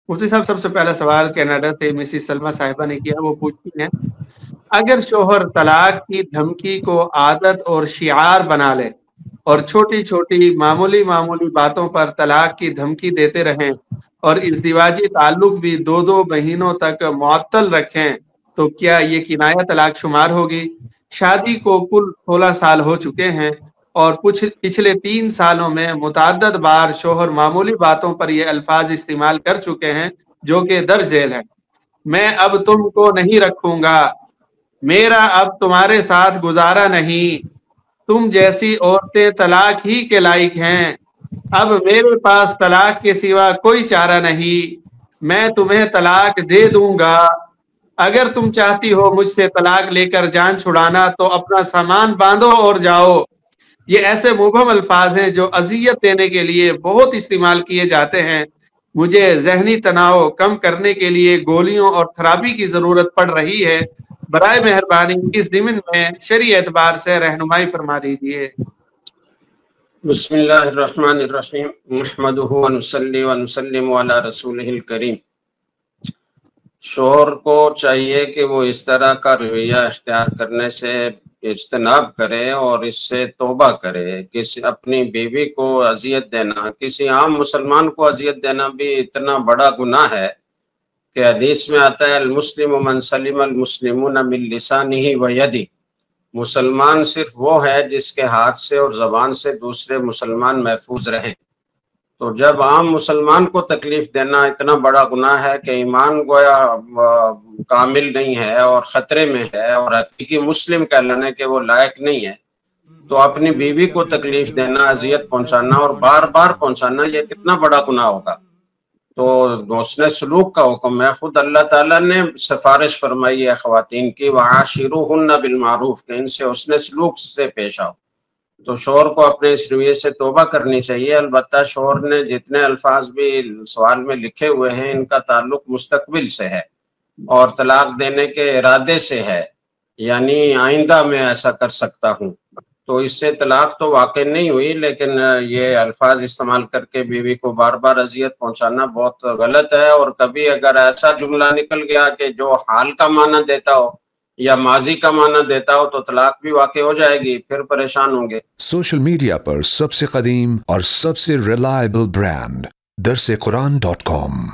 मुफ्ती साहब, सबसे पहला सवाल कनाडा से मिसिस सलमा साहिबा ने किया। वो पूछती हैं, अगर शोहर तलाक की धमकी को आदत और शिआर बना ले और छोटी छोटी मामूली मामूली बातों पर तलाक की धमकी देते रहें और इज़दिवाजी ताल्लुक भी 2-2 महीनों तक मुअत्तल रखें, तो क्या ये किनाया तलाक शुमार होगी? शादी को कुल 16 साल हो चुके हैं और पिछले 3 सालों में मुतअद्दिद बार शोहर मामूली बातों पर ये अल्फाज इस्तेमाल कर चुके हैं जो कि दर्ज झेल है। मैं अब तुमको नहीं रखूंगा, मेरा अब तुम्हारे साथ गुजारा नहीं, तुम जैसी औरतें तलाक ही के लायक हैं, अब मेरे पास तलाक के सिवा कोई चारा नहीं, मैं तुम्हें तलाक दे दूंगा, अगर तुम चाहती हो मुझसे तलाक लेकर जान छुड़ाना तो अपना सामान बांधो और जाओ। ये ऐसे मुबहम अल्फाज हैं जो अजियत देने के लिए बहुत इस्तेमाल किए जाते हैं। मुझे जहनी तनाव कम करने के लिए गोलियों और थेरेपी की जरूरत पड़ रही है, बराए मेहरबानी इस ज़िम्न में शरई एतबार से रहनुमाई फरमा दीजिए। बिस्मिल्लाहिर्रहमानिर्रहीम नहमदुहु व नुसल्ली व नुसल्लिमु अला रसूलिहिल करीम। शोहर को चाहिए कि वो इस तरह का रवैया इख्तियार करने से इज्तनाब करे और इससे तौबा करे। किसी अपनी बीवी को अजियत देना, किसी आम मुसलमान को अजियत देना भी इतना बड़ा गुनाह है कि हदीस में आता है, अल मुस्लिम मन सलिम अल मुस्लिमून मिन लिसानिही व यदी। मुसलमान सिर्फ वो है जिसके हाथ से और ज़बान से दूसरे मुसलमान महफूज रहें। तो जब आम मुसलमान को तकलीफ देना इतना बड़ा गुनाह है कि ईमान गोया कामिल नहीं है और ख़तरे में है और हकीकी मुस्लिम कहलाने के वो लायक नहीं है, तो अपनी बीवी को तकलीफ देना, अजियत पहुंचाना और बार बार पहुंचाना, ये कितना बड़ा गुनाह होगा। तो हुस्न सलूक का हुक्म है। खुद अल्लाह ताला ने सिफारिश फरमाई है ख़वातीन की, वआशिरूहुन्ना बिलमारूफ, कि इनसे हुस्न सलूक से पेश आओ। तो शोहर को अपने इस रवैये से तौबा करनी चाहिए। अलबत्ता शोहर ने जितने अल्फाज भी सवाल में लिखे हुए हैं, इनका ताल्लुक मुस्तकबिल से है और तलाक देने के इरादे से है, यानी आइंदा में ऐसा कर सकता हूँ। तो इससे तलाक तो वाक़ई नहीं हुई, लेकिन ये अल्फाज इस्तेमाल करके बीवी को बार बार अजियत पहुंचाना बहुत गलत है। और कभी अगर ऐसा जुमला निकल गया कि जो हाल का माना देता हो या माजी का माना देता हो, तो तलाक भी वाक़ई हो जाएगी, फिर परेशान होंगे। सोशल मीडिया पर सबसे कदीम और सबसे रिलायबल ब्रांड दरसेकुरान.com